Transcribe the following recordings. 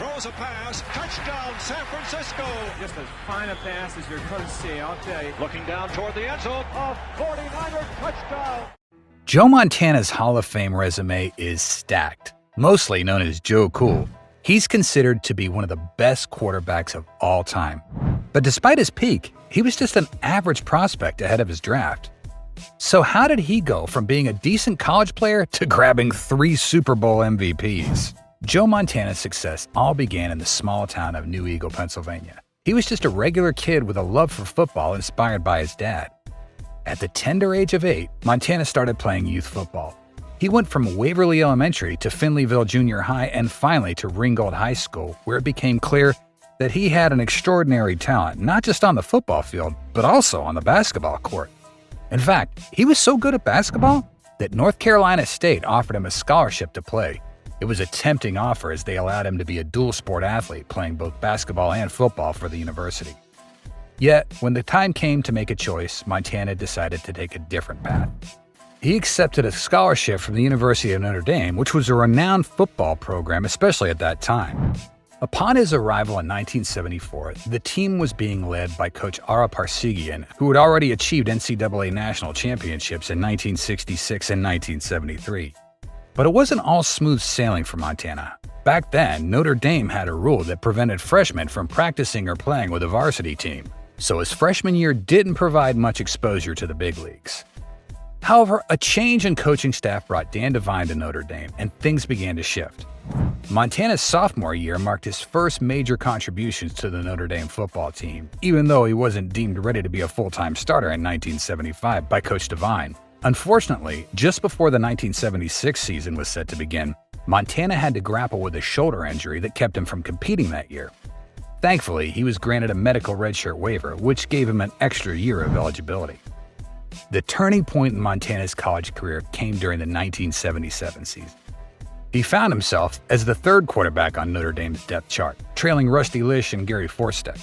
throws a pass, touchdown San Francisco. Just as fine a pass as you're going to see, I'll tell you. Looking down toward the end zone, a 49er touchdown. Joe Montana's Hall of Fame resume is stacked, mostly known as Joe Cool. He's considered to be one of the best quarterbacks of all time. But despite his peak, he was just an average prospect ahead of his draft. So how did he go from being a decent college player to grabbing 3 Super Bowl MVPs? Joe Montana's success all began in the small town of New Eagle, Pennsylvania. He was just a regular kid with a love for football inspired by his dad. At the tender age of 8, Montana started playing youth football. He went from Waverly Elementary to Finleyville Junior High and finally to Ringgold High School, where it became clear that he had an extraordinary talent, not just on the football field, but also on the basketball court. In fact, he was so good at basketball that North Carolina State offered him a scholarship to play. It was a tempting offer as they allowed him to be a dual-sport athlete, playing both basketball and football for the university. Yet, when the time came to make a choice, Montana decided to take a different path. He accepted a scholarship from the University of Notre Dame, which was a renowned football program, especially at that time. Upon his arrival in 1974, the team was being led by Coach Ara Parsegian, who had already achieved NCAA national championships in 1966 and 1973. But it wasn't all smooth sailing for Montana. Back then, Notre Dame had a rule that prevented freshmen from practicing or playing with a varsity team, so his freshman year didn't provide much exposure to the big leagues. However, a change in coaching staff brought Dan Devine to Notre Dame, and things began to shift. Montana's sophomore year marked his first major contributions to the Notre Dame football team, even though he wasn't deemed ready to be a full-time starter in 1975 by Coach Devine. Unfortunately, just before the 1976 season was set to begin, Montana had to grapple with a shoulder injury that kept him from competing that year. Thankfully, he was granted a medical redshirt waiver, which gave him an extra year of eligibility. The turning point in Montana's college career came during the 1977 season. He found himself as the 3rd quarterback on Notre Dame's depth chart, trailing Rusty Lish and Gary Forsteck.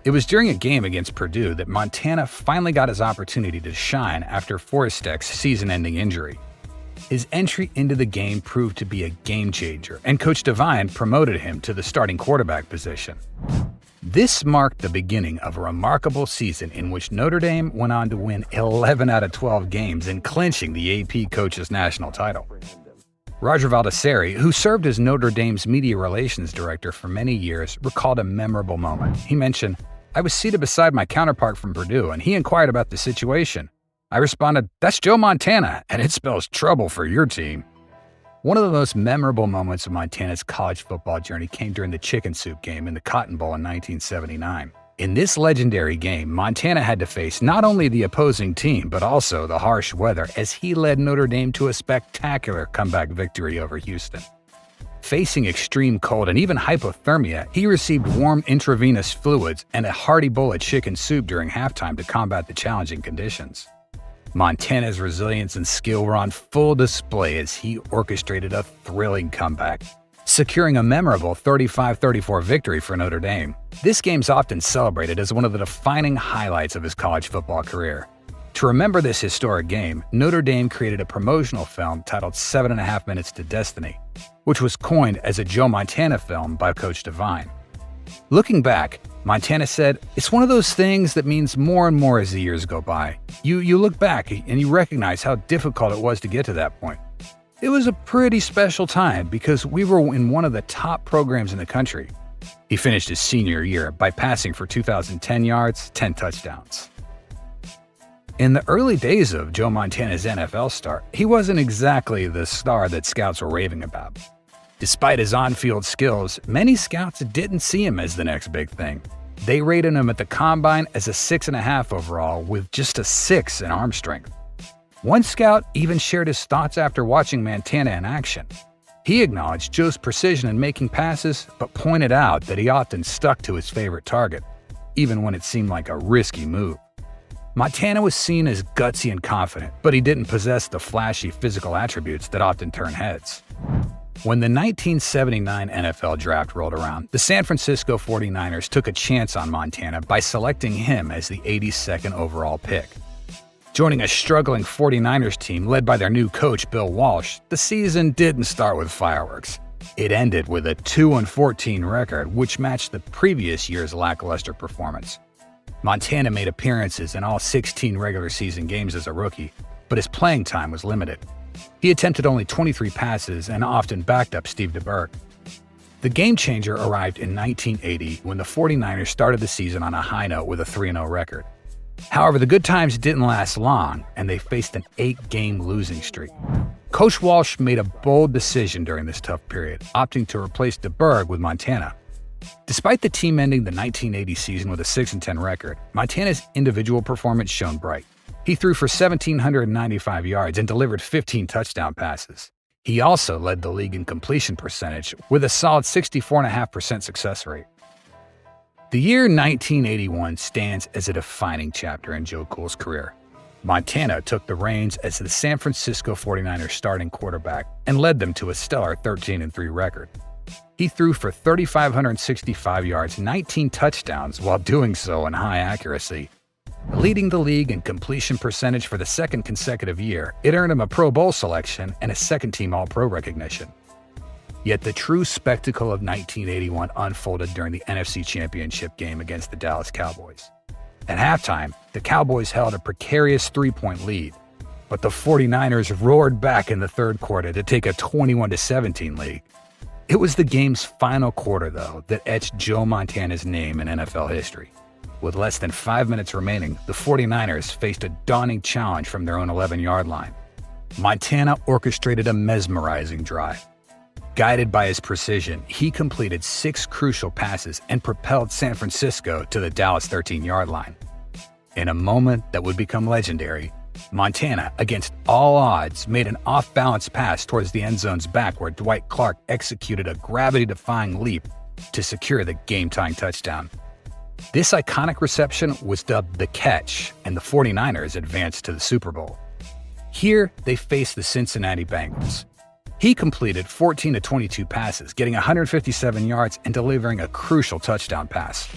It was during a game against Purdue that Montana finally got his opportunity to shine after Forsteck's season-ending injury. His entry into the game proved to be a game-changer, and Coach Devine promoted him to the starting quarterback position. This marked the beginning of a remarkable season in which Notre Dame went on to win 11 out of 12 games and clinching the AP Coaches National title. Roger Valdiserri, who served as Notre Dame's media relations director for many years, recalled a memorable moment. He mentioned, "I was seated beside my counterpart from Purdue, and he inquired about the situation. I responded, 'That's Joe Montana, and it spells trouble for your team.'" One of the most memorable moments of Montana's college football journey came during the Chicken Soup game in the Cotton Bowl in 1979. In this legendary game, Montana had to face not only the opposing team, but also the harsh weather as he led Notre Dame to a spectacular comeback victory over Houston. Facing extreme cold and even hypothermia, he received warm intravenous fluids and a hearty bowl of chicken soup during halftime to combat the challenging conditions. Montana's resilience and skill were on full display as he orchestrated a thrilling comeback, securing a memorable 35-34 victory for Notre Dame. This game's often celebrated as one of the defining highlights of his college football career. To remember this historic game, Notre Dame created a promotional film titled 7.5 Minutes to Destiny, which was coined as a Joe Montana film by Coach Devine. Looking back, Montana said, "It's one of those things that means more and more as the years go by. You look back and you recognize how difficult it was to get to that point. It was a pretty special time because we were in one of the top programs in the country." He finished his senior year by passing for 2,010 yards, 10 touchdowns. In the early days of Joe Montana's NFL start, he wasn't exactly the star that scouts were raving about. Despite his on-field skills, many scouts didn't see him as the next big thing. They rated him at the combine as a 6.5 overall with just a 6 in arm strength. One scout even shared his thoughts after watching Montana in action. He acknowledged Joe's precision in making passes, but pointed out that he often stuck to his favorite target, even when it seemed like a risky move. Montana was seen as gutsy and confident, but he didn't possess the flashy physical attributes that often turn heads. When the 1979 NFL draft rolled around, the San Francisco 49ers took a chance on Montana by selecting him as the 82nd overall pick. Joining a struggling 49ers team led by their new coach, Bill Walsh, the season didn't start with fireworks. It ended with a 2-14 record, which matched the previous year's lackluster performance. Montana made appearances in all 16 regular season games as a rookie, but his playing time was limited. He attempted only 23 passes and often backed up Steve DeBerg. The game changer arrived in 1980 when the 49ers started the season on a high note with a 3-0 record. However, the good times didn't last long, and they faced an 8-game losing streak. Coach Walsh made a bold decision during this tough period, opting to replace DeBerg with Montana. Despite the team ending the 1980 season with a 6-10 record, Montana's individual performance shone bright. He threw for 1,795 yards and delivered 15 touchdown passes. He also led the league in completion percentage with a solid 64.5% success rate. The year 1981 stands as a defining chapter in Joe Cool's career. Montana took the reins as the San Francisco 49ers starting quarterback and led them to a stellar 13-3 record. He threw for 3,565 yards, 19 touchdowns, while doing so in high accuracy. Leading the league in completion percentage for the second consecutive year, it earned him a Pro Bowl selection and a second-team All-Pro recognition. Yet the true spectacle of 1981 unfolded during the NFC Championship game against the Dallas Cowboys. At halftime, the Cowboys held a precarious 3-point lead, but the 49ers roared back in the third quarter to take a 21-17 lead. It was the game's final quarter, though, that etched Joe Montana's name in NFL history. With less than 5 minutes remaining, the 49ers faced a daunting challenge from their own 11-yard line. Montana orchestrated a mesmerizing drive. Guided by his precision, he completed 6 crucial passes and propelled San Francisco to the Dallas 13-yard line. In a moment that would become legendary, Montana, against all odds, made an off-balance pass towards the end zone's back where Dwight Clark executed a gravity-defying leap to secure the game-tying touchdown. This iconic reception was dubbed the catch, and the 49ers advanced to the Super Bowl. Here, they faced the Cincinnati Bengals. He completed 14 of 22 passes, getting 157 yards and delivering a crucial touchdown pass.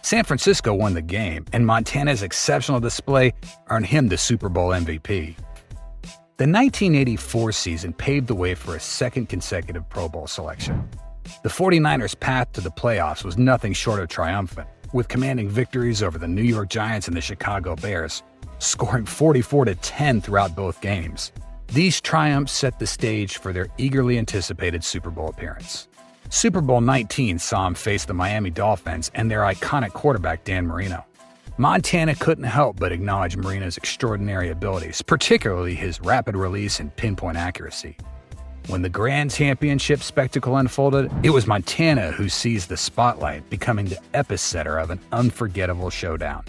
San Francisco won the game, and Montana's exceptional display earned him the Super Bowl MVP. The 1984 season paved the way for a second consecutive Pro Bowl selection. The 49ers' path to the playoffs was nothing short of triumphant, with commanding victories over the New York Giants and the Chicago Bears, scoring 44-10 throughout both games. These triumphs set the stage for their eagerly anticipated Super Bowl appearance. Super Bowl 19 saw him face the Miami Dolphins and their iconic quarterback Dan Marino. Montana couldn't help but acknowledge Marino's extraordinary abilities, particularly his rapid release and pinpoint accuracy. When the grand championship spectacle unfolded, it was Montana who seized the spotlight, becoming the epicenter of an unforgettable showdown.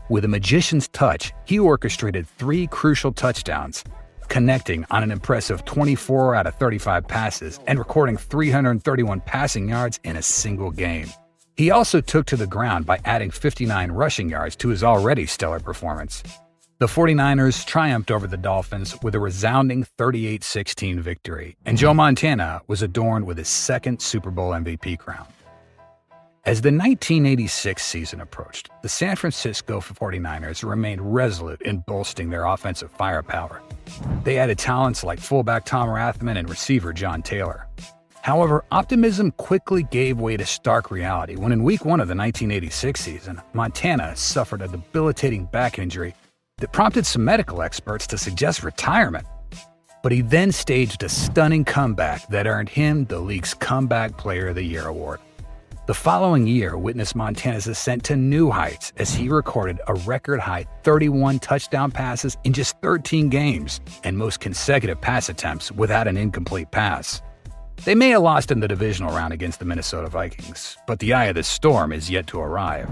With a magician's touch, he orchestrated 3 crucial touchdowns, connecting on an impressive 24 out of 35 passes and recording 331 passing yards in a single game. He also took to the ground by adding 59 rushing yards to his already stellar performance. The 49ers triumphed over the Dolphins with a resounding 38-16 victory, and Joe Montana was adorned with his second Super Bowl MVP crown. As the 1986 season approached, the San Francisco 49ers remained resolute in bolstering their offensive firepower. They added talents like fullback Tom Rathman and receiver John Taylor. However, optimism quickly gave way to stark reality when in Week 1 of the 1986 season, Montana suffered a debilitating back injury that prompted some medical experts to suggest retirement. But he then staged a stunning comeback that earned him the league's Comeback Player of the Year award. The following year witnessed Montana's ascent to new heights as he recorded a record-high 31 touchdown passes in just 13 games and most consecutive pass attempts without an incomplete pass. They may have lost in the divisional round against the Minnesota Vikings, but the eye of the storm is yet to arrive.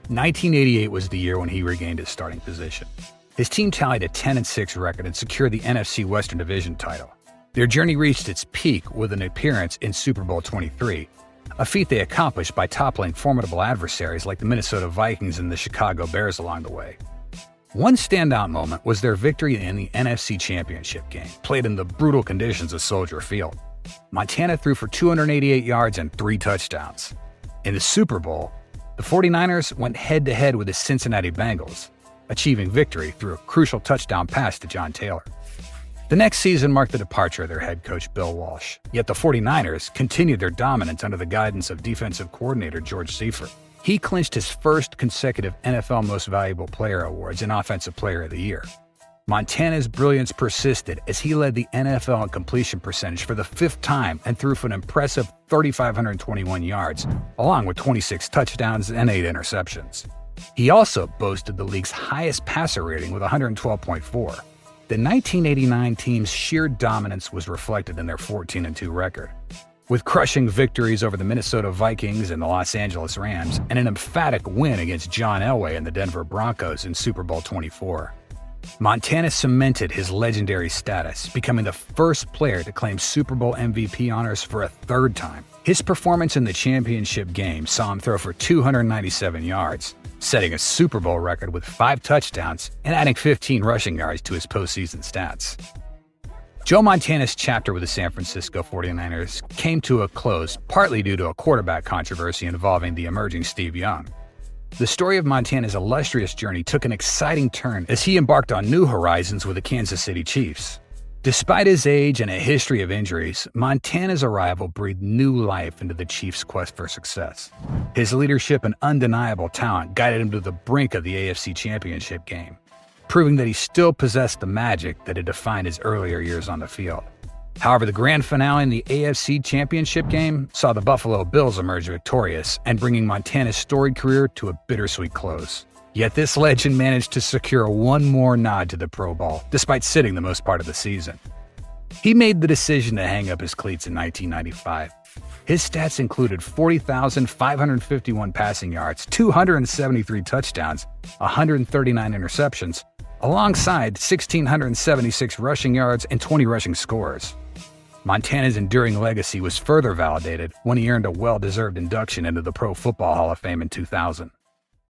1988 was the year when he regained his starting position. His team tallied a 10-6 record and secured the NFC Western Division title. Their journey reached its peak with an appearance in Super Bowl 23, a feat they accomplished by toppling formidable adversaries like the Minnesota Vikings and the Chicago Bears along the way. One standout moment was their victory in the NFC Championship game, played in the brutal conditions of Soldier Field. Montana threw for 288 yards and 3 touchdowns. In the Super Bowl, the 49ers went head-to-head with the Cincinnati Bengals, achieving victory through a crucial touchdown pass to John Taylor. The next season marked the departure of their head coach Bill Walsh, yet the 49ers continued their dominance under the guidance of defensive coordinator George Seifert. He clinched his first consecutive NFL Most Valuable Player awards and Offensive Player of the Year. Montana's brilliance persisted as he led the NFL in completion percentage for the 5th time and threw for an impressive 3,521 yards, along with 26 touchdowns and 8 interceptions. He also boasted the league's highest passer rating with 112.4. The 1989 team's sheer dominance was reflected in their 14-2 record, with crushing victories over the Minnesota Vikings and the Los Angeles Rams, and an emphatic win against John Elway and the Denver Broncos in Super Bowl 24. Montana cemented his legendary status, becoming the first player to claim Super Bowl MVP honors for a 3rd time. His performance in the championship game saw him throw for 297 yards, setting a Super Bowl record with 5 touchdowns and adding 15 rushing yards to his postseason stats. Joe Montana's chapter with the San Francisco 49ers came to a close partly due to a quarterback controversy involving the emerging Steve Young. The story of Montana's illustrious journey took an exciting turn as he embarked on new horizons with the Kansas City Chiefs. Despite his age and a history of injuries, Montana's arrival breathed new life into the Chiefs' quest for success. His leadership and undeniable talent guided him to the brink of the AFC Championship game, proving that he still possessed the magic that had defined his earlier years on the field. However, the grand finale in the AFC Championship game saw the Buffalo Bills emerge victorious and bringing Montana's storied career to a bittersweet close. Yet this legend managed to secure one more nod to the Pro Bowl, despite sitting the most part of the season. He made the decision to hang up his cleats in 1995. His stats included 40,551 passing yards, 273 touchdowns, 139 interceptions, alongside 1,676 rushing yards and 20 rushing scores. Montana's enduring legacy was further validated when he earned a well-deserved induction into the Pro Football Hall of Fame in 2000.